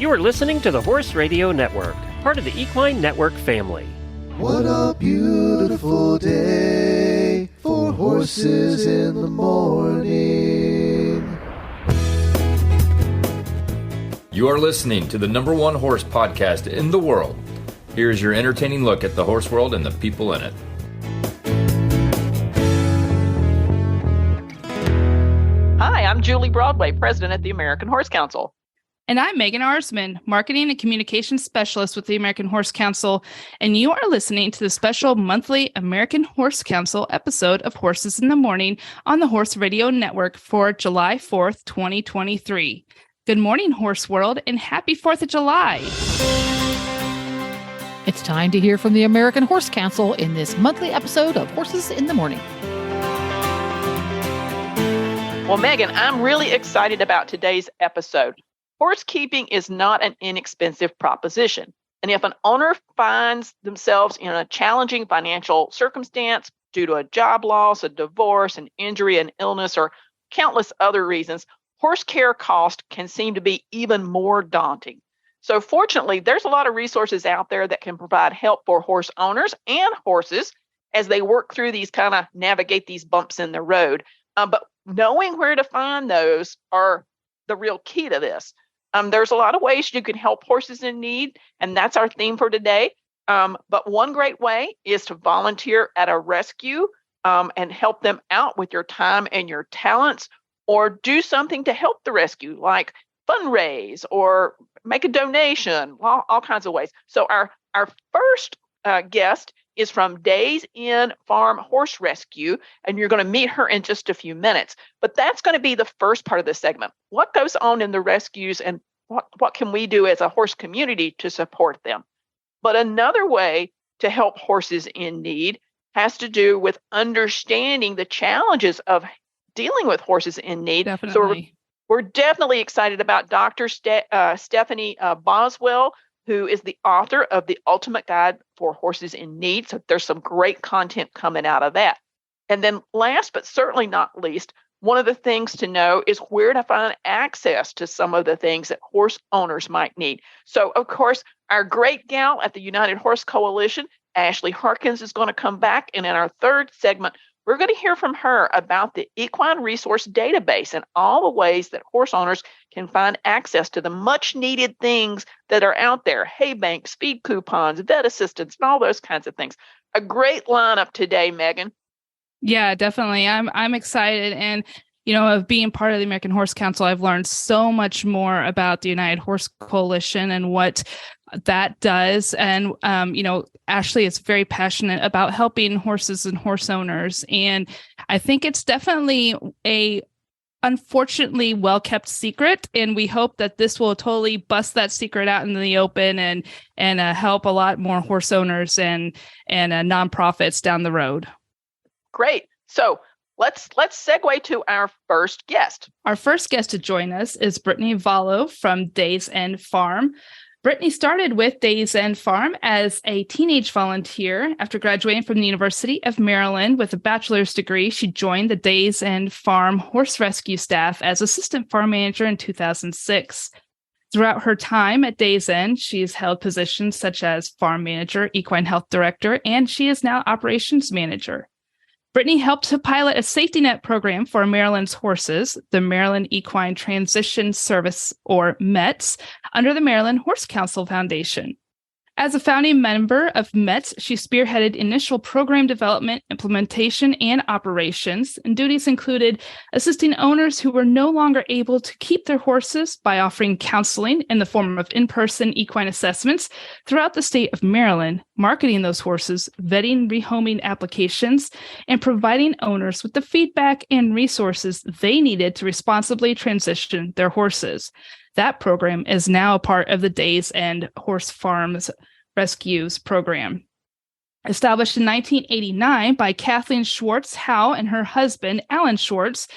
You are listening to the Horse Radio Network, part of the Equine Network family. What a beautiful day for horses in the morning. You are listening to the #1 horse podcast in the world. Here's your entertaining look at the horse world and the people in it. Hi, I'm Julie Broadway, President at the American Horse Council. And I'm Megan Arsman, Marketing and Communications Specialist with the American Horse Council, and you are listening to the special monthly American Horse Council episode of Horses in the Morning on the Horse Radio Network for July 4th, 2023. Good morning, Horse World, and happy 4th of July. It's time to hear from the American Horse Council in this monthly episode of Horses in the Morning. Well, Megan, I'm really excited about today's episode. Horse keeping is not an inexpensive proposition. And if an owner finds themselves in a challenging financial circumstance due to a job loss, a divorce, an injury, an illness, or countless other reasons, horse care cost can seem to be even more daunting. So fortunately, there's a lot of resources out there that can provide help for horse owners and horses as they work through these navigate these bumps in the road. But knowing where to find those are the real key to this. There's a lot of ways you can help horses in need, and that's our theme for today. But one great way is to volunteer at a rescue and help them out with your time and your talents, or do something to help the rescue, like fundraise or make a donation, all kinds of ways. So our first guest is from Days Inn Farm Horse Rescue, and you're going to meet her in just a few minutes. But that's going to be the first part of the segment. What goes on in the rescues, and what can we do as a horse community to support them? But another way to help horses in need has to do with understanding the challenges of dealing with horses in need. Definitely. So we're definitely excited about Dr. Stacie Boswell, who is the author of The Ultimate Guide for Horses in Need. So there's some great content coming out of that. And then last, but certainly not least, one of the things to know is where to find access to some of the things that horse owners might need. So, of course, our great gal at the United Horse Coalition, Ashley Harkins, is going to come back. And in our third segment, we're going to hear from her about the Equine Resource Database and all the ways that horse owners can find access to the much needed things that are out there: hay banks, feed coupons, vet assistance, and all those kinds of things. A great lineup today, Megan. Yeah, definitely. I'm excited. And, of being part of the American Horse Council, I've learned so much more about the United Horse Coalition and what that does. And, Ashley is very passionate about helping horses and horse owners. And I think it's definitely a unfortunately well-kept secret. And we hope that this will totally bust that secret out into the open and help a lot more horse owners and nonprofits down the road. Great. So let's segue to our first guest. Our first guest to join us is Brittney Vallot from Days Inn Farm. Brittney started with Days Inn Farm as a teenage volunteer. After graduating from the University of Maryland with a bachelor's degree, she joined the Days Inn Farm horse rescue staff as assistant farm manager in 2006. Throughout her time at Days Inn, she's held positions such as farm manager, equine health director, and she is now operations manager. Brittney helped to pilot a safety net program for Maryland's horses, the Maryland Equine Transportation Service, or METS, under the Maryland Horse Council Foundation. As a founding member of METS, she spearheaded initial program development, implementation, and operations, and duties included assisting owners who were no longer able to keep their horses by offering counseling in the form of in-person equine assessments throughout the state of Maryland, marketing those horses, vetting rehoming applications, and providing owners with the feedback and resources they needed to responsibly transition their horses. That program is now a part of the Days Inn Horse Farms Rescues program. Established in 1989 by Kathleen Schwartz Howe and her husband, Alan Schwartz,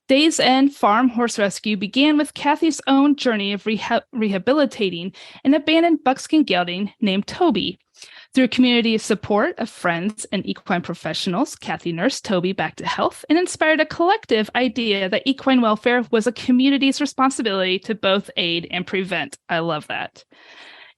Days End Farm Horse Rescue began with Kathy's own journey of rehabilitating an abandoned buckskin gelding named Toby. Through community support of friends and equine professionals, Kathy nursed Toby back to health and inspired a collective idea that equine welfare was a community's responsibility to both aid and prevent. I love that.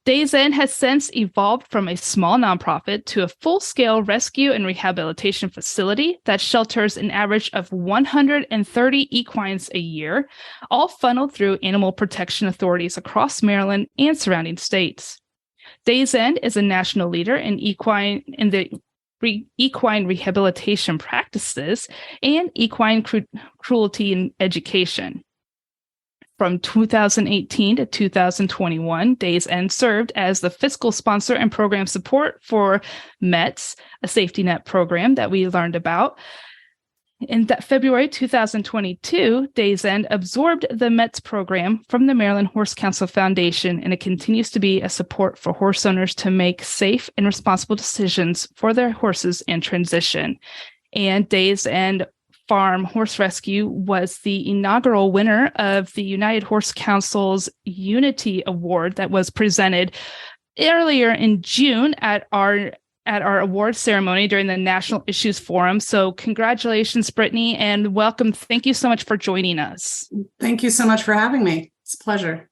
Days End has since evolved from a small nonprofit to a full-scale rescue and rehabilitation facility that shelters an average of 130 equines a year, all funneled through animal protection authorities across Maryland and surrounding states. Days End is a national leader in equine rehabilitation practices and equine cruelty and education. From 2018 to 2021, Days End served as the fiscal sponsor and program support for METS, a safety net program that we learned about. In February 2022, Days End absorbed the METS program from the Maryland Horse Council Foundation, and it continues to be a support for horse owners to make safe and responsible decisions for their horses in transition. And Days End Farm Horse Rescue was the inaugural winner of the United Horse Council's Unity Award that was presented earlier in June at our award ceremony during the National Issues Forum. So congratulations, Brittney, and welcome. Thank you so much for joining us. Thank you so much for having me. It's a pleasure.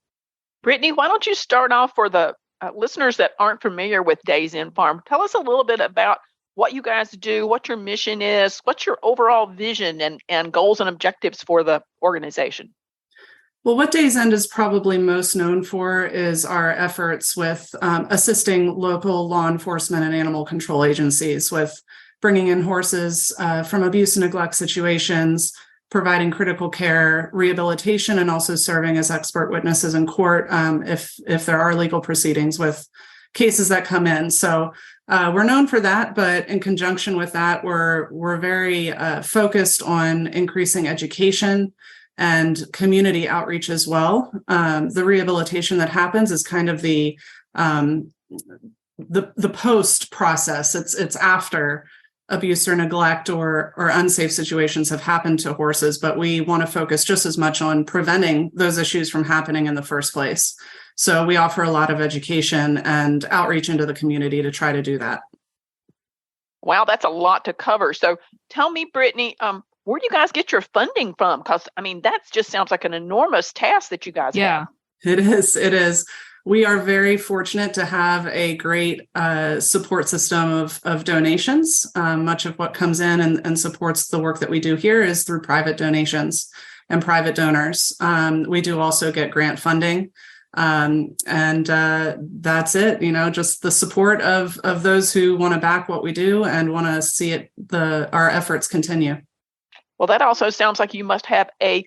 Brittney, why don't you start off for the listeners that aren't familiar with Days End Farm? Tell us a little bit about what you guys do, what your mission is, what's your overall vision and goals and objectives for the organization? Well, what Days End is probably most known for is our efforts with assisting local law enforcement and animal control agencies with bringing in horses from abuse and neglect situations, providing critical care, rehabilitation, and also serving as expert witnesses in court if there are legal proceedings with cases that come in. So we're known for that, but in conjunction with that, we're very focused on increasing education and community outreach as well. The rehabilitation that happens is kind of the post process. It's after abuse or neglect or unsafe situations have happened to horses, but we want to focus just as much on preventing those issues from happening in the first place. So we offer a lot of education and outreach into the community to try to do that. Wow, that's a lot to cover. So tell me, Brittney, where do you guys get your funding from? Because, that just sounds like an enormous task that you guys have. It is. We are very fortunate to have a great support system of donations. Much of what comes in and supports the work that we do here is through private donations and private donors. We do also get grant funding. And that's it, just the support of those who want to back what we do and want to see our efforts continue. Well, that also sounds like you must have a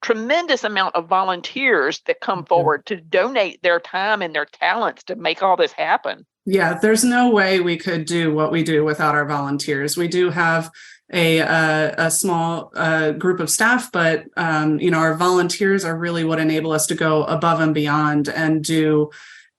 tremendous amount of volunteers that come forward to donate their time and their talents to make all this happen. Yeah, there's no way we could do what we do without our volunteers. We do have a small group of staff, but our volunteers are really what enable us to go above and beyond and do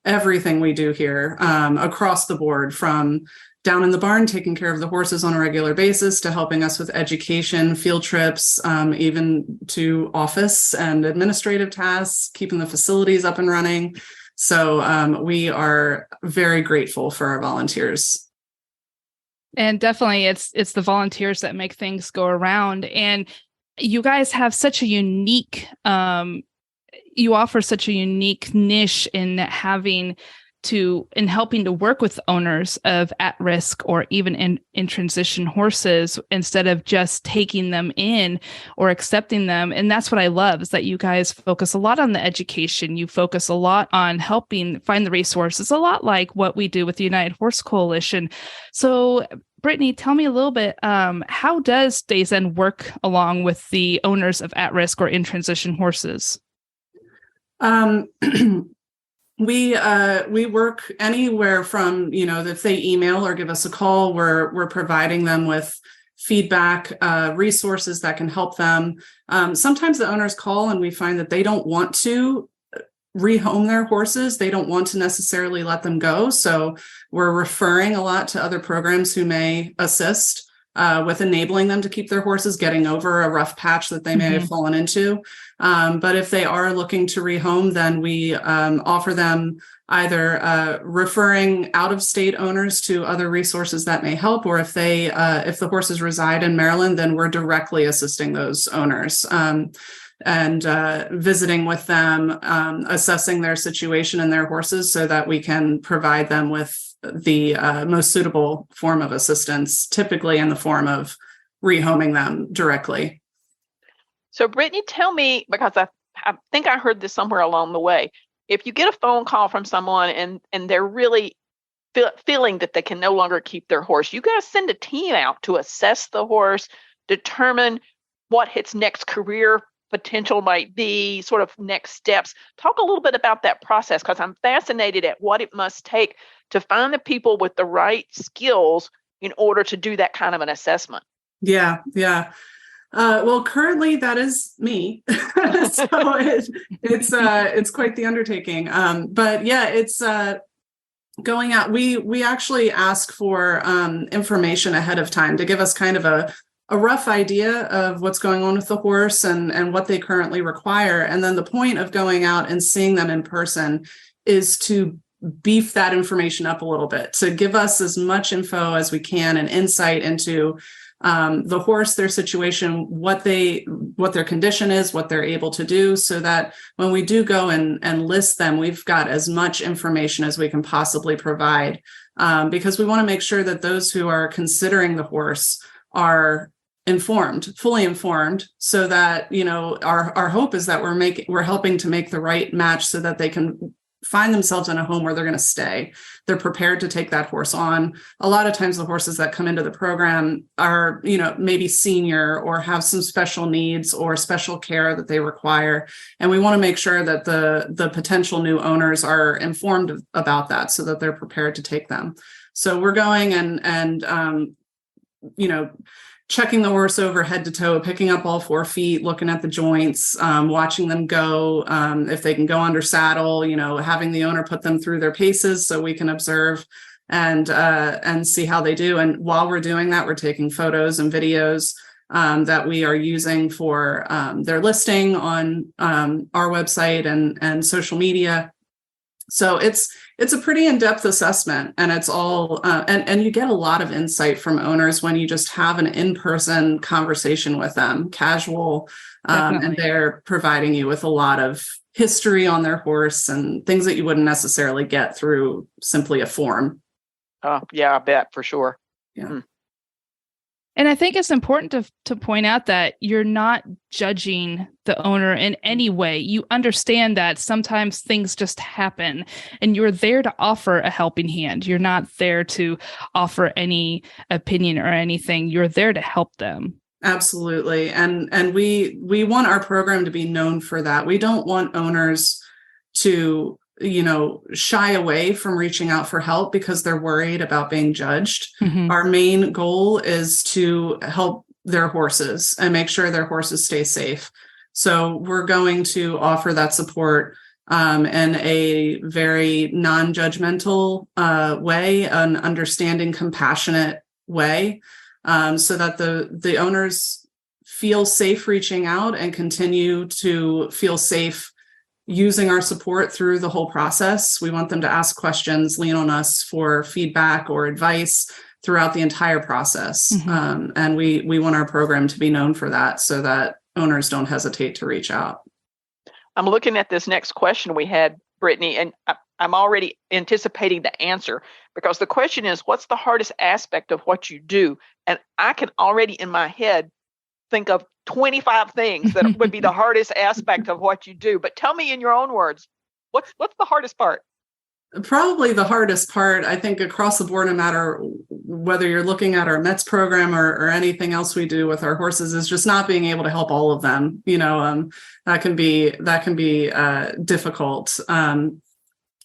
everything we do here across the board, from down in the barn taking care of the horses on a regular basis to helping us with education, field trips, even to office and administrative tasks, keeping the facilities up and running. So we are very grateful for our volunteers. And definitely it's the volunteers that make things go around. And you guys have such a unique, you offer such a unique niche in helping to work with owners of at-risk or even in transition horses instead of just taking them in or accepting them. And that's what I love, is that you guys focus a lot on the education. You focus a lot on helping find the resources, a lot like what we do with the United Horse Coalition. So Brittney, tell me a little bit, how does Days End work along with the owners of at-risk or in transition horses? We work anywhere from, if they email or give us a call, we're providing them with feedback, resources that can help them. Sometimes the owners call and we find that they don't want to rehome their horses. They don't want to necessarily let them go. So we're referring a lot to other programs who may assist. with enabling them to keep their horses, getting over a rough patch that they may have fallen into. But if they are looking to rehome, then we offer them either referring out-of-state owners to other resources that may help, or if the horses reside in Maryland, then we're directly assisting those owners and visiting with them, assessing their situation and their horses so that we can provide them with the most suitable form of assistance, typically in the form of rehoming them directly. So Brittney, tell me, because I think I heard this somewhere along the way, if you get a phone call from someone and they're really feeling that they can no longer keep their horse, you guys send a team out to assess the horse, determine what its next career potential might be, sort of next steps. Talk a little bit about that process, because I'm fascinated at what it must take to find the people with the right skills in order to do that kind of an assessment. Yeah. Well, currently that is me. So it's quite the undertaking. But yeah, it's going out. We actually ask for information ahead of time to give us kind of a rough idea of what's going on with the horse and what they currently require. And then the point of going out and seeing them in person is to beef that information up a little bit, to give us as much info as we can and insight into the horse, their situation, what their condition is, what they're able to do, so that when we do go and list them, we've got as much information as we can possibly provide, because we want to make sure that those who are considering the horse are fully informed, so that, you know, our hope is that we're helping to make the right match so that they can find themselves in a home where they're going to stay. They're prepared to take that horse on. A lot of times the horses that come into the program are, you know, maybe senior or have some special needs or special care that they require. And we want to make sure that the potential new owners are informed about that so that they're prepared to take them. So we're going and you know, checking the horse over head to toe, picking up all 4 feet, looking at the joints, watching them go, if they can go under saddle, you know, having the owner put them through their paces so we can observe and see how they do. And while we're doing that, we're taking photos and videos that we are using for their listing on our website and social media. So it's a pretty in-depth assessment, and it's all and you get a lot of insight from owners when you just have an in-person conversation with them, casual, and they're providing you with a lot of history on their horse and things that you wouldn't necessarily get through simply a form. Oh, yeah, I bet, for sure. Yeah. And I think it's important to point out that you're not judging the owner in any way. You understand that sometimes things just happen, and you're there to offer a helping hand. You're not there to offer any opinion or anything. You're there to help them. Absolutely. And we want our program to be known for that. We don't want owners to, you know, shy away from reaching out for help because they're worried about being judged. Mm-hmm. Our main goal is to help their horses and make sure their horses stay safe. So we're going to offer that support in a very non-judgmental way, an understanding, compassionate way, so that the owners feel safe reaching out and continue to feel safe using our support through the whole process. We want them to ask questions, lean on us for feedback or advice throughout the entire process. Mm-hmm. And we want our program to be known for that so that owners don't hesitate to reach out. I'm looking at this next question we had, Brittney, and I'm already anticipating the answer, because the question is, what's the hardest aspect of what you do? And I can already in my head think of 25 things that would be the hardest aspect of what you do. But tell me in your own words, what's the hardest part? Probably the hardest part, I think, across the board, no matter whether you're looking at our METS program or anything else we do with our horses, is just not being able to help all of them. You know, that can be difficult.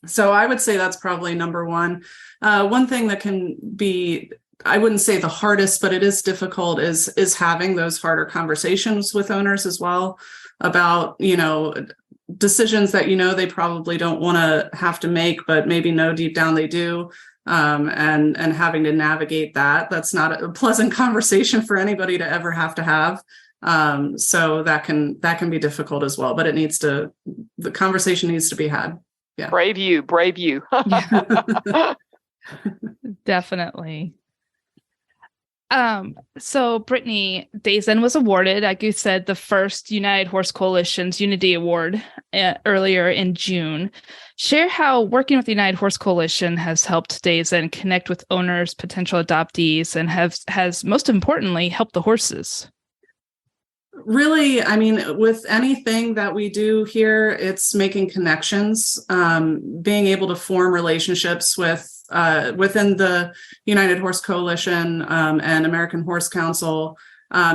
So I would say that's probably number one. One thing that can be, I wouldn't say the hardest, but it is difficult, is having those harder conversations with owners as well about, you know, decisions that, you know, they probably don't want to have to make, but maybe know deep down they do. and having to navigate that. That's not a pleasant conversation for anybody to ever have to have. So that can be difficult as well, but the conversation needs to be had. Yeah. Brave you. Definitely. So Brittney, Days End was awarded, like you said, the first United Horse Coalition's Unity Award earlier in June. Share how working with the United Horse Coalition has helped Days End connect with owners, potential adoptees, and has most importantly helped the horses. Really, I mean, with anything that we do here, it's making connections, being able to form relationships within the United Horse Coalition and American Horse Council,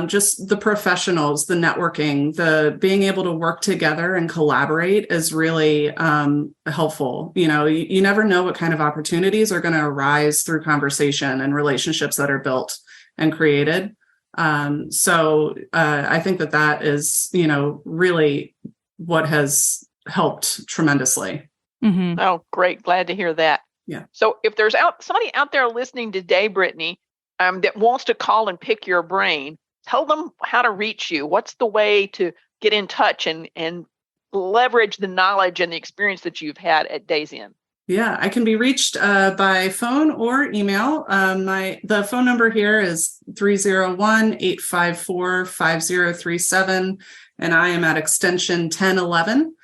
just the professionals, the networking, the being able to work together and collaborate is really helpful. You never know what kind of opportunities are going to arise through conversation and relationships that are built and created. So I think that is, really what has helped tremendously. Mm-hmm. Oh, great. Glad to hear that. Yeah. So if there's somebody out there listening today, Brittney, that wants to call and pick your brain, tell them how to reach you. What's the way to get in touch and leverage the knowledge and the experience that you've had at Days End? Yeah, I can be reached by phone or email. The phone number here is 301-854-5037, and I am at extension 1011.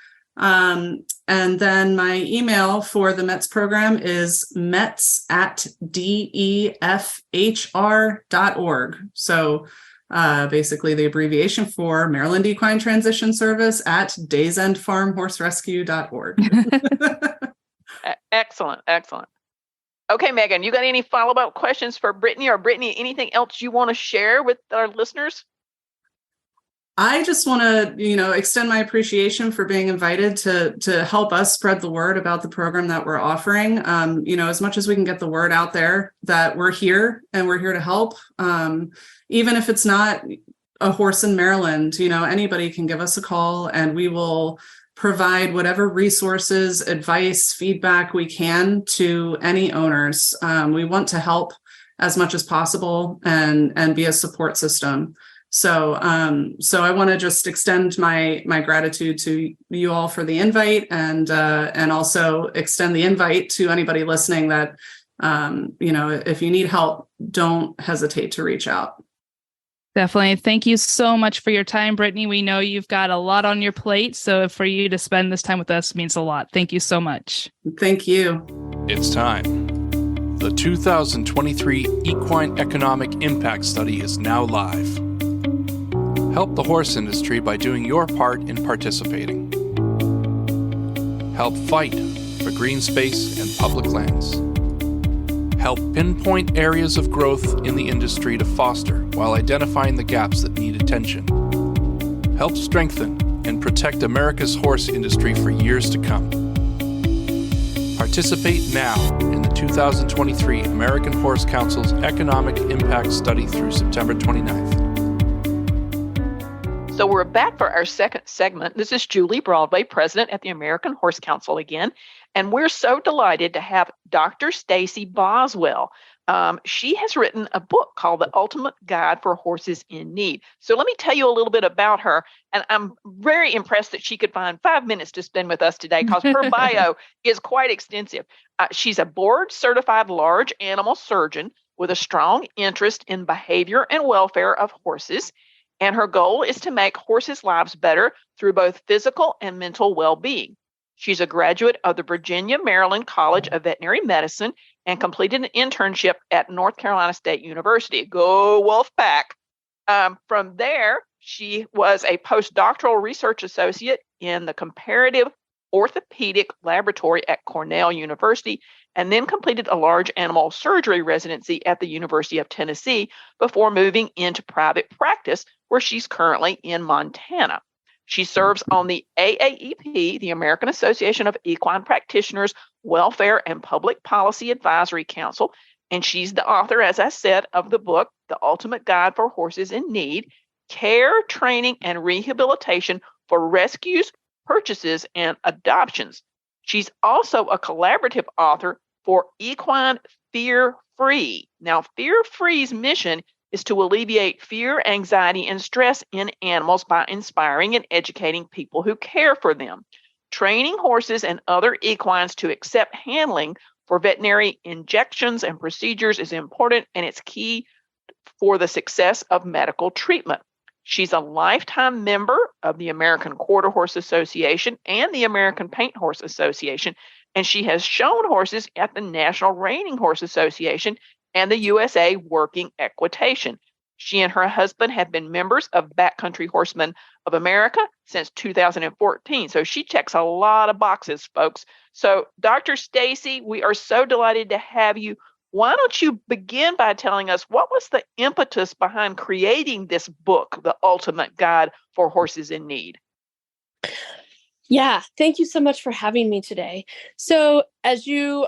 And then my email for the METS program is mets@defhr.org. So basically the abbreviation for Maryland Equine Transportation Service at daysendfarmhorserescue.org. Excellent. Okay, Megan, you got any follow-up questions for Brittney, or Brittney, anything else you want to share with our listeners? I just want to, extend my appreciation for being invited to help us spread the word about the program that we're offering. As much as we can get the word out there that we're here and we're here to help, even if it's not a horse in Maryland, anybody can give us a call and we will provide whatever resources, advice, feedback we can to any owners. We want to help as much as possible and be a support system. So I want to just extend my gratitude to you all for the invite, and also extend the invite to anybody listening that, if you need help, don't hesitate to reach out. Definitely. Thank you so much for your time, Brittney. We know you've got a lot on your plate, so for you to spend this time with us means a lot. Thank you so much. Thank you. It's time. The 2023 Equine Economic Impact Study is now live. Help the horse industry by doing your part in participating. Help fight for green space and public lands. Help pinpoint areas of growth in the industry to foster while identifying the gaps that need attention. Help strengthen and protect America's horse industry for years to come. Participate now in the 2023 American Horse Council's Economic Impact Study through September 29th. So we're back for our second segment. This is Julie Broadway, president at the American Horse Council again. And we're so delighted to have Dr. Stacie Boswell. She has written a book called The Ultimate Guide for Horses in Need. So let me tell you a little bit about her. And I'm very impressed that she could find 5 minutes to spend with us today, because her bio is quite extensive. She's a board-certified large animal surgeon with a strong interest in behavior and welfare of horses. And her goal is to make horses' lives better through both physical and mental well-being. She's a graduate of the Virginia-Maryland College of Veterinary Medicine and completed an internship at North Carolina State University. Go Wolfpack! From there, she was a postdoctoral research associate in the Comparative Orthopedic Laboratory at Cornell University, and then completed a large animal surgery residency at the University of Tennessee before moving into private practice, where she's currently in Montana. She serves on the AAEP, the American Association of Equine Practitioners Welfare and Public Policy Advisory Council, and she's the author, as I said, of the book, The Ultimate Guide for Horses in Need, Care, Training, and Rehabilitation for Rescues, Purchases, and Adoptions. She's also a collaborative author for Equine Fear Free. Now, Fear Free's mission is to alleviate fear, anxiety, and stress in animals by inspiring and educating people who care for them. Training horses and other equines to accept handling for veterinary injections and procedures is important, and it's key for the success of medical treatment. She's a lifetime member of the American Quarter Horse Association and the American Paint Horse Association, and she has shown horses at the National Reining Horse Association and the USA Working Equitation. She and her husband have been members of Backcountry Horsemen of America since 2014. So she checks a lot of boxes, folks. So, Dr. Stacie, we are so delighted to have you. Why don't you begin by telling us what was the impetus behind creating this book, The Ultimate Guide for Horses in Need? Yeah, thank you so much for having me today. So, as you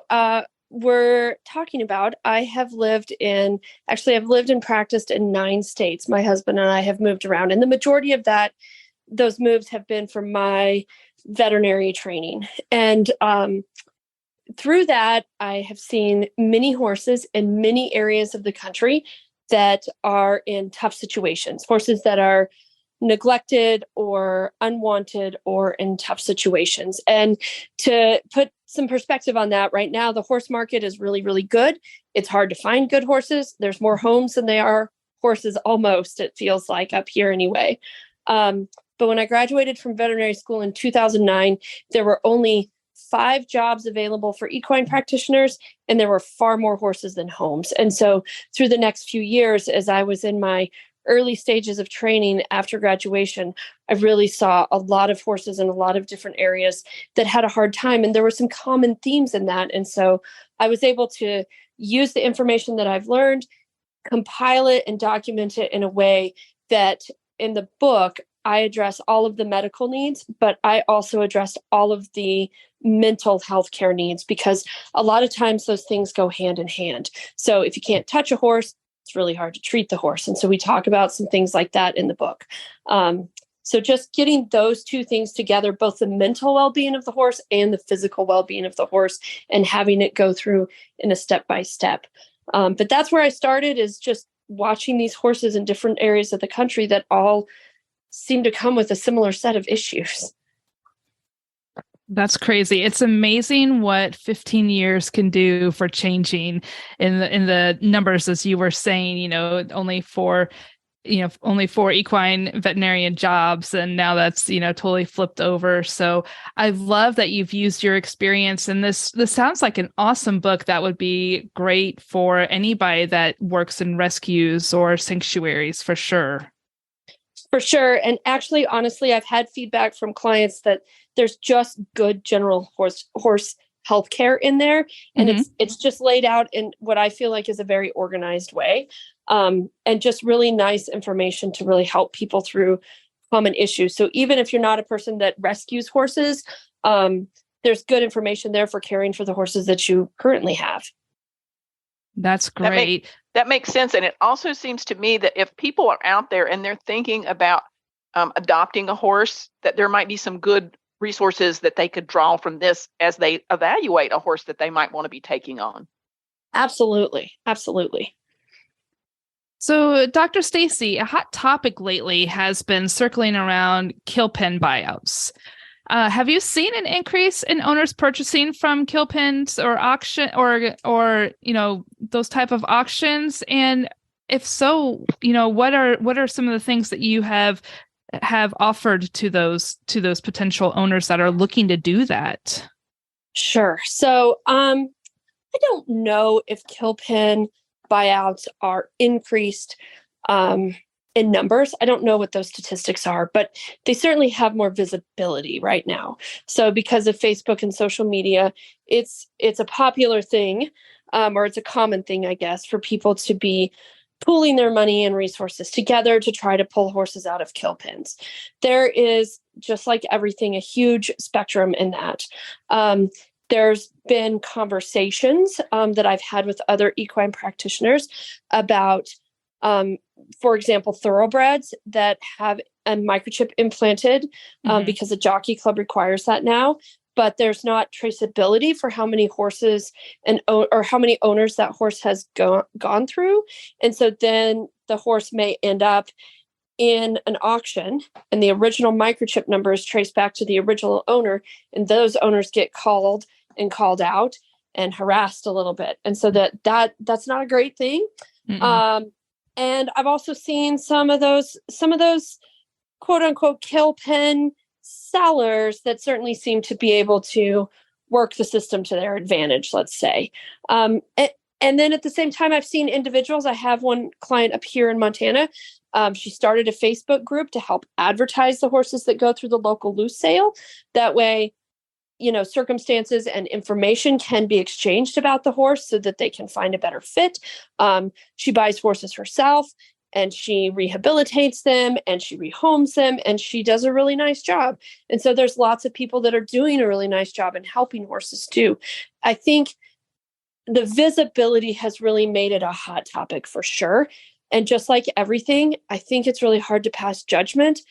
were talking about, I've lived and practiced in 9 states. My husband and I have moved around, and the majority of those moves have been for my veterinary training. And through that, I have seen many horses in many areas of the country that are in tough situations, horses that are neglected or unwanted or in tough situations. And to put some perspective on that, right now, the horse market is really, really good. It's hard to find good horses. There's more homes than there are horses, almost, it feels like, up here anyway. But when I graduated from veterinary school in 2009, there were only 5 jobs available for equine practitioners, and there were far more horses than homes. And so through the next few years, as I was in my early stages of training after graduation, I really saw a lot of horses in a lot of different areas that had a hard time. And there were some common themes in that. And so I was able to use the information that I've learned, compile it, and document it in a way that in the book, I address all of the medical needs, but I also address all of the mental health care needs, because a lot of times those things go hand in hand. So if you can't touch a horse, it's really hard to treat the horse. And so we talk about some things like that in the book. So just getting those two things together, both the mental well-being of the horse and the physical well-being of the horse, and having it go through in a step-by-step. But that's where I started, is just watching these horses in different areas of the country that all seem to come with a similar set of issues. That's crazy. It's amazing what 15 years can do for changing in the numbers, as you were saying, only 4 equine veterinarian jobs. And now that's, totally flipped over. So I love that you've used your experience. And this sounds like an awesome book that would be great for anybody that works in rescues or sanctuaries, for sure. For sure. And actually, honestly, I've had feedback from clients that there's just good general horse health care in there. And it's just laid out in what I feel like is a very organized way. And just really nice information to really help people through common issues. So even if you're not a person that rescues horses, there's good information there for caring for the horses that you currently have. That's great. That makes sense. And it also seems to me that if people are out there and they're thinking about adopting a horse, that there might be some good resources that they could draw from this as they evaluate a horse that they might want to be taking on. Absolutely. Absolutely. So, Dr. Stacie, a hot topic lately has been circling around kill pen buyouts. Have you seen an increase in owners purchasing from kill pens or auction or those type of auctions? And if so, what are some of the things that you have offered to those potential owners that are looking to do that? Sure. So I don't know if kill pen buyouts are increased in numbers. I don't know what those statistics are, but they certainly have more visibility right now. So because of Facebook and social media, it's a popular thing, or it's a common thing, I guess, for people to be pooling their money and resources together to try to pull horses out of kill pens. There is, just like everything, a huge spectrum in that. There's been conversations that I've had with other equine practitioners about, for example, thoroughbreds that have a microchip implanted because the Jockey Club requires that now. but there's not traceability for how many horses or how many owners that horse has gone through. And so then the horse may end up in an auction and the original microchip number is traced back to the original owner, and those owners get called out and harassed a little bit. And so that's not a great thing. And I've also seen some of those quote unquote kill pen sellers that certainly seem to be able to work the system to their advantage, let's say. And then at the same time, I've seen individuals. I have one client up here in Montana. She started a Facebook group to help advertise the horses that go through the local loose sale. That way, circumstances and information can be exchanged about the horse so that they can find a better fit. She buys horses herself and she rehabilitates them and she rehomes them and she does a really nice job. And so there's lots of people that are doing a really nice job in helping horses too. I think the visibility has really made it a hot topic for sure. And just like everything, I think it's really hard to pass judgment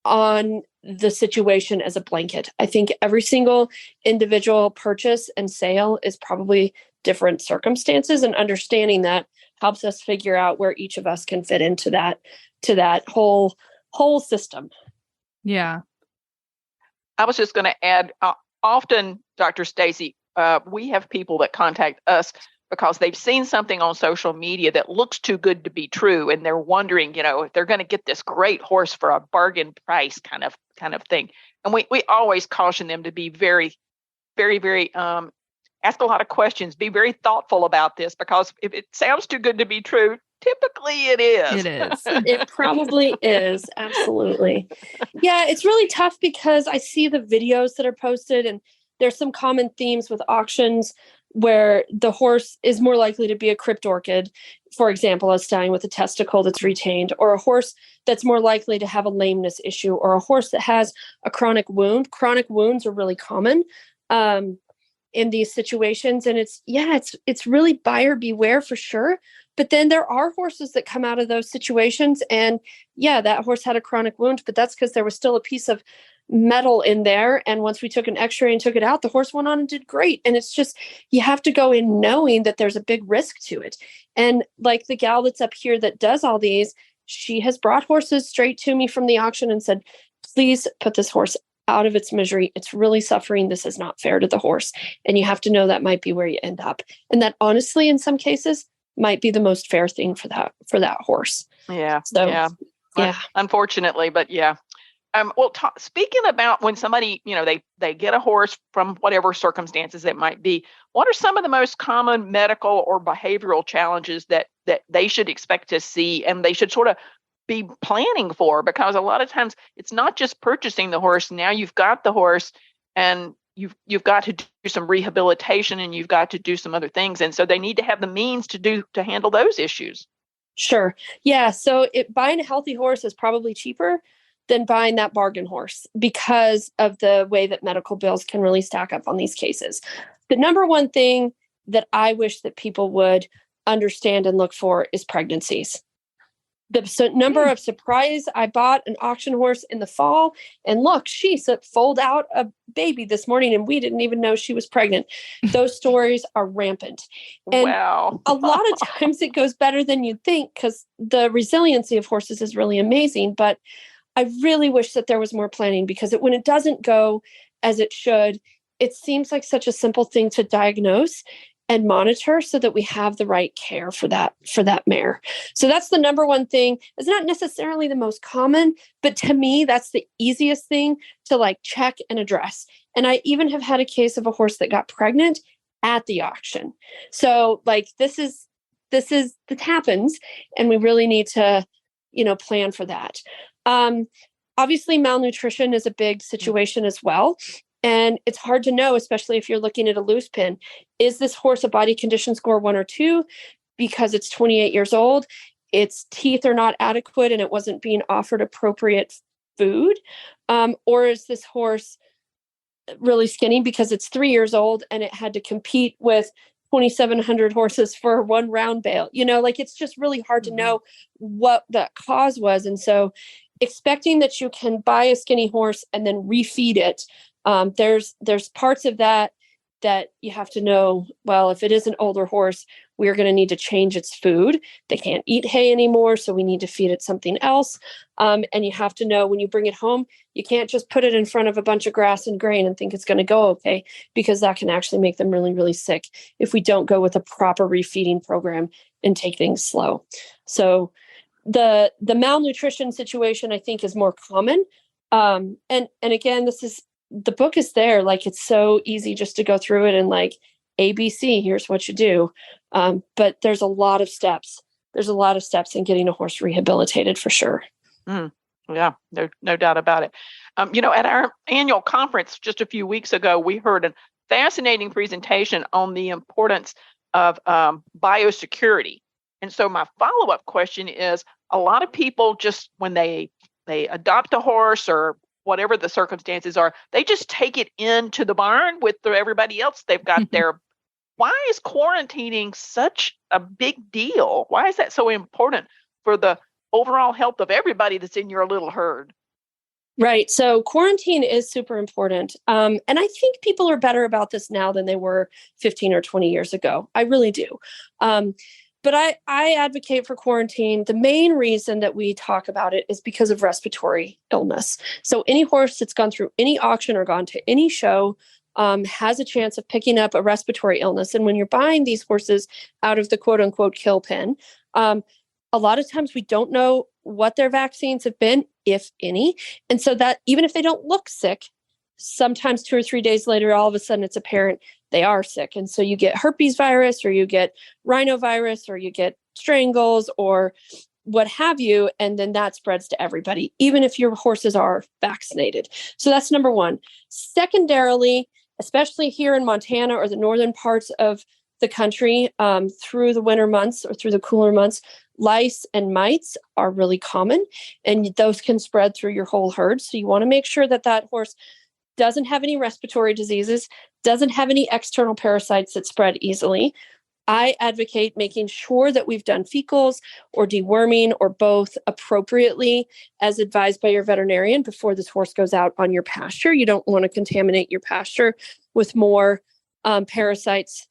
on the situation as a blanket. I think every single individual purchase and sale is probably different circumstances, and understanding that helps us figure out where each of us can fit into that whole system. Yeah. I was just going to add, often, Dr. Stacie, we have people that contact us because they've seen something on social media that looks too good to be true, and they're wondering, if they're going to get this great horse for a bargain price kind of thing. And we always caution them to be very, very, very ask a lot of questions, be very thoughtful about this, because if it sounds too good to be true, typically it is. It is. It probably is. Absolutely. Yeah, it's really tough because I see the videos that are posted, and there's some common themes with auctions where the horse is more likely to be a crypt orchid, for example, as dying with a testicle that's retained, or a horse that's more likely to have a lameness issue, or a horse that has a chronic wound. Chronic wounds are really common in these situations. And it's really buyer beware for sure. But then there are horses that come out of those situations and that horse had a chronic wound, but that's because there was still a piece of metal in there. And once we took an x-ray and took it out, the horse went on and did great. And it's just, you have to go in knowing that there's a big risk to it. And like the gal that's up here that does all these, she has brought horses straight to me from the auction and said, please put this horse out of its misery. It's really suffering. This is not fair to the horse. And you have to know that might be where you end up. And that honestly, in some cases, might be the most fair thing for that horse. Yeah. So, yeah. Unfortunately, but yeah. Speaking about when somebody, they get a horse from whatever circumstances it might be, what are some of the most common medical or behavioral challenges that they should expect to see and they should sort of be planning for? Because a lot of times it's not just purchasing the horse. Now you've got the horse and you've got to do some rehabilitation and you've got to do some other things. And so they need to have the means to handle those issues. Sure. Yeah. So buying a healthy horse is probably cheaper than buying that bargain horse because of the way that medical bills can really stack up on these cases. The number one thing that I wish that people would understand and look for is pregnancies. The number of surprise, I bought an auction horse in the fall and look, she foaled out a baby this morning and we didn't even know she was pregnant. Those stories are rampant. And wow. A lot of times it goes better than you'd think because the resiliency of horses is really amazing. But I really wish that there was more planning because when it doesn't go as it should, it seems like such a simple thing to diagnose and monitor so that we have the right care for that mare. So that's the number one thing. It's not necessarily the most common, but to me, that's the easiest thing to check and address. And I even have had a case of a horse that got pregnant at the auction. So this happens and we really need to, plan for that. Obviously malnutrition is a big situation as well. And it's hard to know, especially if you're looking at a loose pin. Is this horse a body condition score 1 or 2 because it's 28 years old? Its teeth are not adequate and it wasn't being offered appropriate food? Or is this horse really skinny because it's 3 years old and it had to compete with 2,700 horses for one round bale? It's just really hard to know what that cause was. And so expecting that you can buy a skinny horse and then refeed it There's parts of that you have to know, well, if it is an older horse, we're going to need to change its food. They can't eat hay anymore, so we need to feed it something else. And you have to know when you bring it home, you can't just put it in front of a bunch of grass and grain and think it's going to go okay, because that can actually make them really, really sick if we don't go with a proper refeeding program and take things slow. So the malnutrition situation, I think, is more common. And again, the book is there. Like, it's so easy just to go through it and like, ABC, here's what you do. But there's a lot of steps. There's a lot of steps in getting a horse rehabilitated for sure. Yeah, no doubt about it. At our annual conference just a few weeks ago, we heard a fascinating presentation on the importance of biosecurity. And so my follow-up question is, a lot of people just, when they adopt a horse or whatever the circumstances are, they just take it into the barn with everybody else they've got there. Why is quarantining such a big deal? Why is that so important for the overall health of everybody that's in your little herd? Right. So quarantine is super important. And I think people are better about this now than they were 15 or 20 years ago. I really do. But I advocate for quarantine. The main reason that we talk about it is because of respiratory illness. So any horse that's gone through any auction or gone to any show has a chance of picking up a respiratory illness. And when you're buying these horses out of the quote unquote kill pen, a lot of times we don't know what their vaccines have been, if any. And so that even if they don't look sick, sometimes 2 or 3 days later, all of a sudden it's apparent they are sick. And so you get herpes virus, or you get rhinovirus, or you get strangles, or what have you. And then that spreads to everybody, even if your horses are vaccinated. So that's number one. Secondarily, especially here in Montana or the northern parts of the country, through the winter months or through the cooler months, lice and mites are really common, and those can spread through your whole herd. So you want to make sure that that horse doesn't have any respiratory diseases, doesn't have any external parasites that spread easily. I advocate making sure that we've done fecals or deworming or both appropriately as advised by your veterinarian before this horse goes out on your pasture. You don't want to contaminate your pasture with more parasites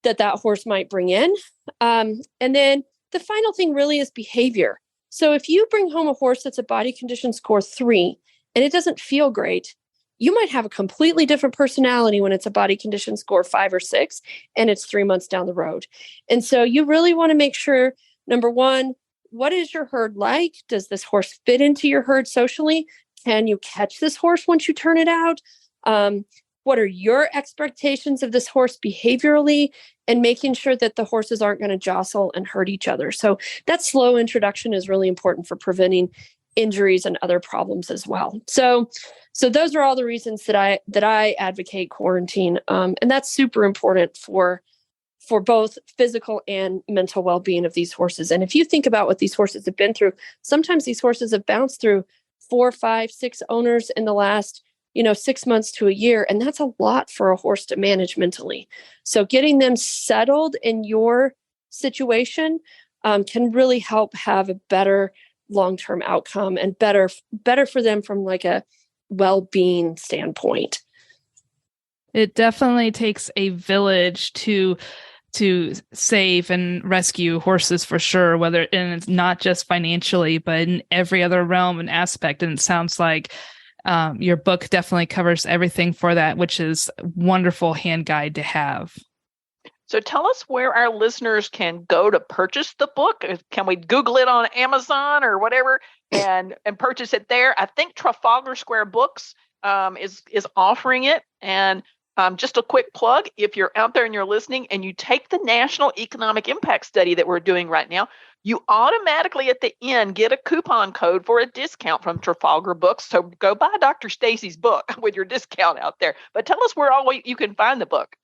that horse might bring in. And then the final thing really is behavior. So if you bring home a horse that's a body condition score 3 and it doesn't feel great, you might have a completely different personality when it's a body condition score 5 or 6 and it's 3 months down the road. And so you really want to make sure, number one, what is your herd like? Does this horse fit into your herd socially? Can you catch this horse once you turn it out? What are your expectations of this horse behaviorally? And making sure that the horses aren't going to jostle and hurt each other. So that slow introduction is really important for preventing injuries and other problems as well. So those are all the reasons that I advocate quarantine. And that's super important for both physical and mental well-being of these horses. And if you think about what these horses have been through, sometimes these horses have bounced through 4, 5, 6 owners in the last 6 months to a year. And that's a lot for a horse to manage mentally. So getting them settled in your situation can really help have a better long-term outcome and better for them from like a well-being standpoint. It definitely takes a village to save and rescue horses for sure, and it's not just financially, but in every other realm and aspect. And it sounds like your book definitely covers everything for that, which is a wonderful hand guide to have. So tell us where our listeners can go to purchase the book. Can we Google it on Amazon or whatever and purchase it there? I think Trafalgar Square Books is offering it. And just a quick plug, if you're out there and you're listening and you take the National Economic Impact Study that we're doing right now, you automatically at the end get a coupon code for a discount from Trafalgar Books. So go buy Dr. Stacie's book with your discount out there. But tell us where you can find the book.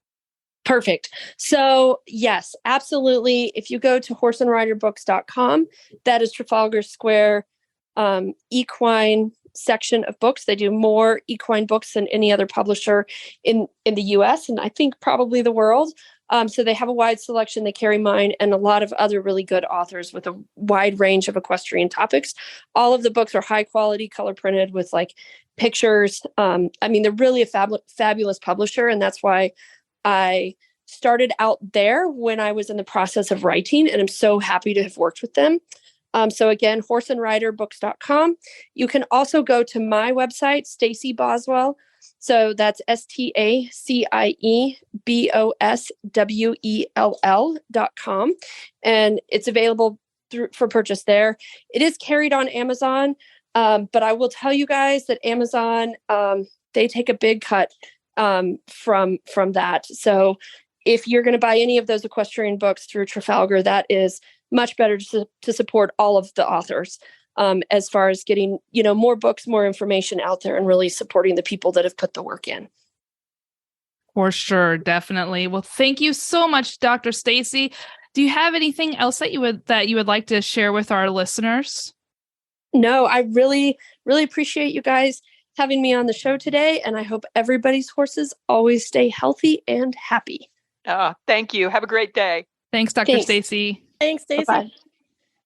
Perfect. So yes, absolutely. If you go to horseandriderbooks.com, that is Trafalgar Square equine section of books. They do more equine books than any other publisher in the US, and I think probably the world. So they have a wide selection. They carry mine and a lot of other really good authors with a wide range of equestrian topics. All of the books are high quality, color printed with like pictures. They're really a fabulous publisher. And that's why I started out there when I was in the process of writing. And I'm so happy to have worked with them. So again, horseandriderbooks.com. You can also go to my website, Stacie Boswell. So that's STACIEBOSWELL.com. And it's available for purchase there. It is carried on Amazon. But I will tell you guys that Amazon, they take a big cut from that. So if you're going to buy any of those equestrian books through Trafalgar, that is much better to support all of the authors as far as getting, more books, more information out there and really supporting the people that have put the work in. For sure. Definitely. Well, thank you so much, Dr. Stacie. Do you have anything else that you would like to share with our listeners? No, I really, really appreciate you guys having me on the show today. And I hope everybody's horses always stay healthy and happy. Thank you. Have a great day. Thanks, Dr. Stacie. Thanks, Stacie. Bye-bye.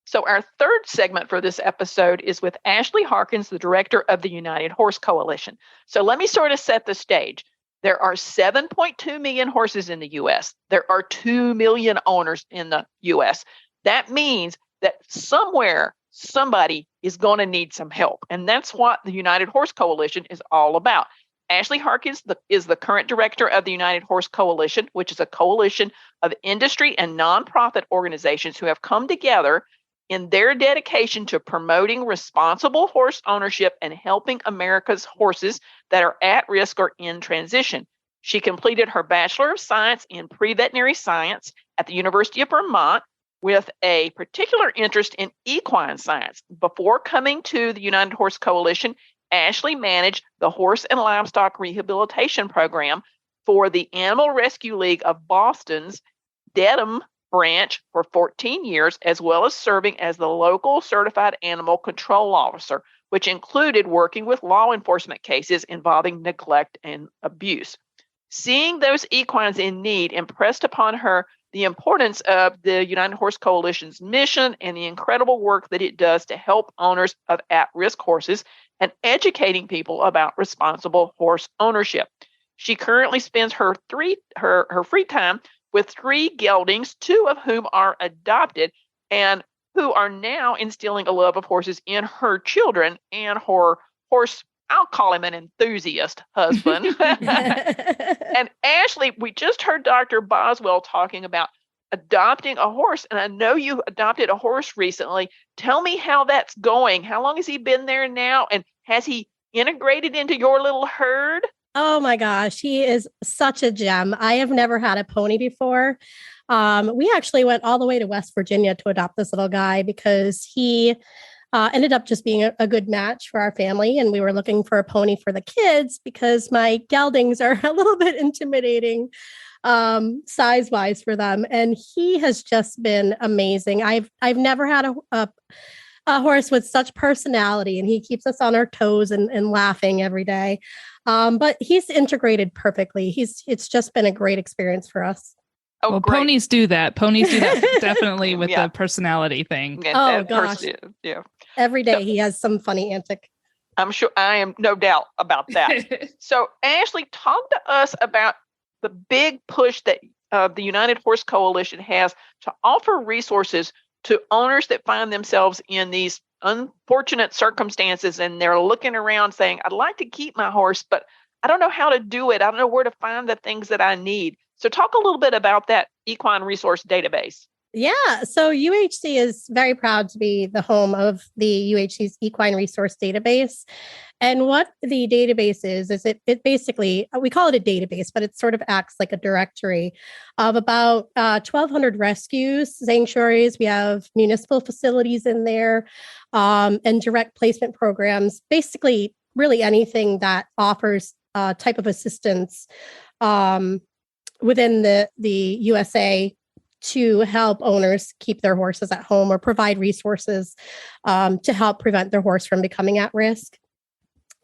So our third segment for this episode is with Ashley Harkins, the director of the United Horse Coalition. So let me sort of set the stage. There are 7.2 million horses in the U.S. There are 2 million owners in the U.S. That means that somewhere, somebody is going to need some help. And that's what the United Horse Coalition is all about. Ashley Harkins is the current director of the United Horse Coalition, which is a coalition of industry and nonprofit organizations who have come together in their dedication to promoting responsible horse ownership and helping America's horses that are at risk or in transition. She completed her Bachelor of Science in Pre-Veterinary Science at the University of Vermont with a particular interest in equine science. Before coming to the United Horse Coalition, Ashley managed the Horse and Livestock Rehabilitation Program for the Animal Rescue League of Boston's Dedham branch for 14 years, as well as serving as the local certified animal control officer, which included working with law enforcement cases involving neglect and abuse. Seeing those equines in need impressed upon her the importance of the United Horse Coalition's mission and the incredible work that it does to help owners of at-risk horses and educating people about responsible horse ownership. She currently spends her free time with 3 geldings, 2 of whom are adopted, and who are now instilling a love of horses in her children and her horse, I'll call him an enthusiast husband. And Ashley, we just heard Dr. Boswell talking about adopting a horse, and I know you adopted a horse recently. Tell me how that's going. How long has he been there now, and has he integrated into your little herd? Oh my gosh, he is such a gem. I have never had a pony before. We actually went all the way to West Virginia to adopt this little guy because he ended up just being a good match for our family. And we were looking for a pony for the kids because my geldings are a little bit intimidating size-wise for them. And he has just been amazing. I've never had a horse with such personality, and he keeps us on our toes and laughing every day. But he's integrated perfectly. It's just been a great experience for us. Oh, well, great. Ponies do that. Definitely with the personality thing. Yeah, gosh. Yeah. Every day he has some funny antic. I'm sure, I am no doubt about that. So Ashley, talk to us about the big push that the United Horse Coalition has to offer resources to owners that find themselves in these unfortunate circumstances, and they're looking around saying, I'd like to keep my horse, but I don't know how to do it. I don't know where to find the things that I need. So talk a little bit about that equine resource database. Yeah, so UHC is very proud to be the home of the UHC's Equine Resource Database. And what the database is it basically, we call it a database, but it sort of acts like a directory of about 1,200 rescues, sanctuaries. We have municipal facilities in there and direct placement programs, basically really anything that offers type of assistance within the USA to help owners keep their horses at home or provide resources to help prevent their horse from becoming at risk.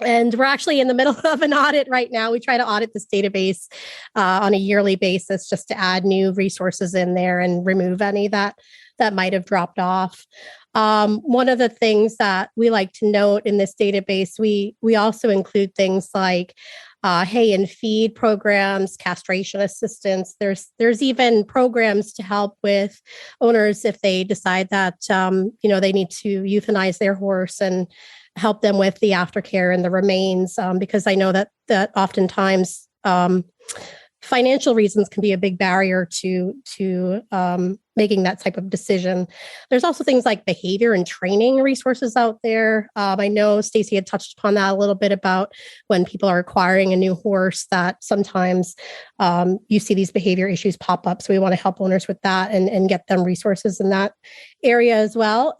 And we're actually in the middle of an audit right now. We try to audit this database on a yearly basis just to add new resources in there and remove any that might have dropped off. One of the things that we like to note in this database, we also include things like hay and feed programs, castration assistance. There's even programs to help with owners if they decide that they need to euthanize their horse and help them with the aftercare and the remains, because I know that oftentimes financial reasons can be a big barrier to making that type of decision. There's also things like behavior and training resources out there. I know Stacie had touched upon that a little bit about when people are acquiring a new horse, that sometimes you see these behavior issues pop up. So we want to help owners with that and get them resources in that area as well.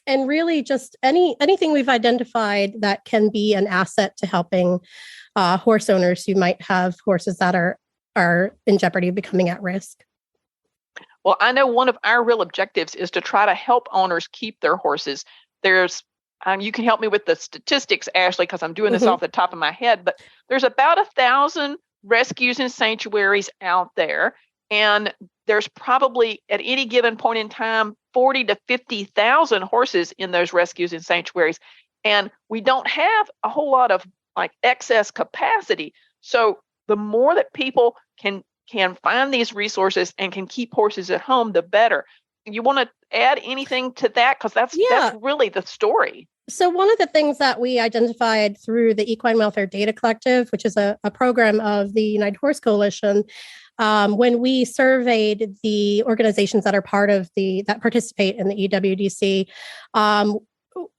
And really just anything we've identified that can be an asset to helping horse owners who might have horses that are in jeopardy of becoming at risk. Well, I know one of our real objectives is to try to help owners keep their horses. There's, you can help me with the statistics, Ashley, because I'm doing this off the top of my head, but there's about 1,000 rescues and sanctuaries out there. And there's probably at any given point in time, 40 to 50,000 horses in those rescues and sanctuaries. And we don't have a whole lot of like excess capacity. So the more that people can find these resources and can keep horses at home, the better. You want to add anything to that? Because that's really the story. So one of the things that we identified through the Equine Welfare Data Collective, which is a program of the United Horse Coalition, when we surveyed the organizations that are part of that participate in the EWDC,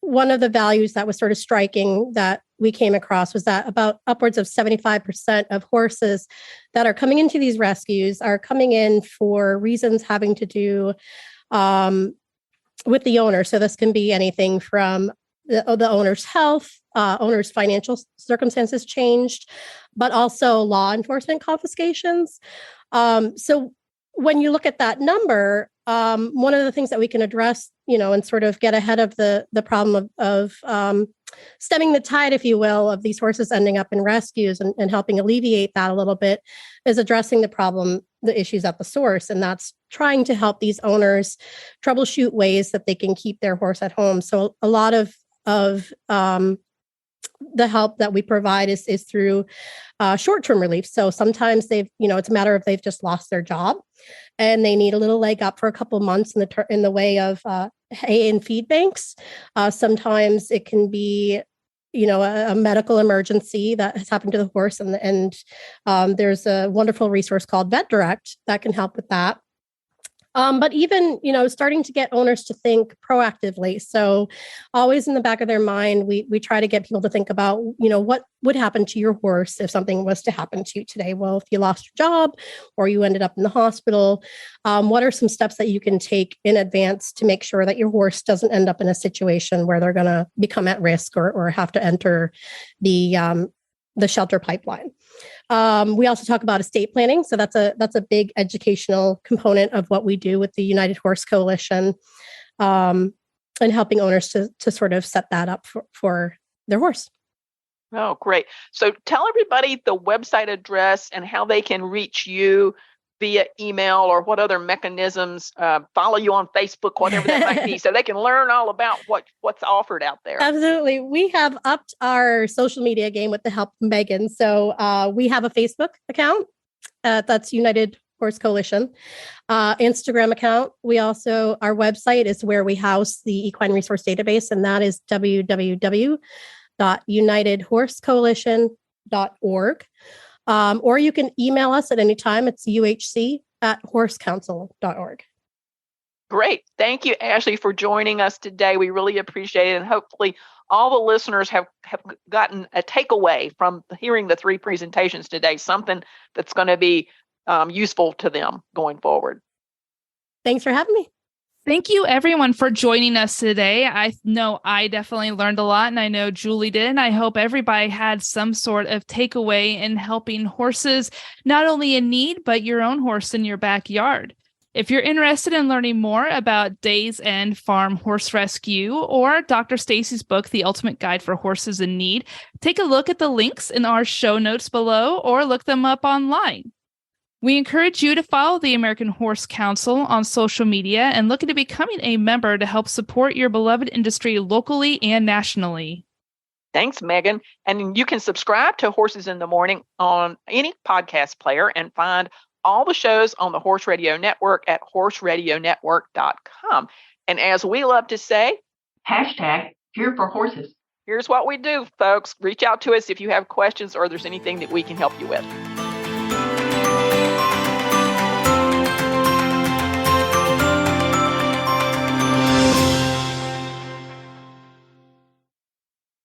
one of the values that was sort of striking that we came across was that about upwards of 75% of horses that are coming into these rescues are coming in for reasons having to do with the owner. So this can be anything from the owner's health, owner's financial circumstances changed, but also law enforcement confiscations. So when you look at that number, one of the things that we can address, and sort of get ahead of the problem of stemming the tide, if you will, of these horses ending up in rescues and helping alleviate that a little bit, is addressing the issues at the source. And that's trying to help these owners troubleshoot ways that they can keep their horse at home. So a lot of the help that we provide is through short-term relief. So sometimes it's a matter of they've just lost their job and they need a little leg up for a couple of months in the way of hay and feed banks. Sometimes it can be, a medical emergency that has happened to the horse, and there's a wonderful resource called Vet Direct that can help with that. But even, starting to get owners to think proactively. So always in the back of their mind, we try to get people to think about, what would happen to your horse if something was to happen to you today? Well, if you lost your job or you ended up in the hospital, what are some steps that you can take in advance to make sure that your horse doesn't end up in a situation where they're going to become at risk or have to enter the shelter pipeline? We also talk about estate planning. So that's a big educational component of what we do with the United Horse Coalition, and helping owners to sort of set that up for their horse. Oh, great. So tell everybody the website address and how they can reach you via email or what other mechanisms, follow you on Facebook, whatever that might be, so they can learn all about what's offered out there. Absolutely. We have upped our social media game with the help of Megan. So we have a Facebook account. That's United Horse Coalition. Instagram account. Our website is where we house the Equine Resource Database, and that is www.unitedhorsecoalition.org. Or you can email us at any time. It's uhc@horsecouncil.org. Great. Thank you, Ashley, for joining us today. We really appreciate it. And hopefully all the listeners have gotten a takeaway from hearing the 3 presentations today, something that's going to be useful to them going forward. Thanks for having me. Thank you, everyone, for joining us today. I know I definitely learned a lot, and I know Julie did. And I hope everybody had some sort of takeaway in helping horses, not only in need, but your own horse in your backyard. If you're interested in learning more about Days End Farm Horse Rescue or Dr. Stacie's book, The Ultimate Guide for Horses in Need, take a look at the links in our show notes below or look them up online. We encourage you to follow the American Horse Council on social media and look into becoming a member to help support your beloved industry locally and nationally. Thanks, Megan. And you can subscribe to Horses in the Morning on any podcast player and find all the shows on the Horse Radio Network at horseradionetwork.com. And as we love to say, #Here for Horses. Here's what we do, folks. Reach out to us if you have questions or there's anything that we can help you with.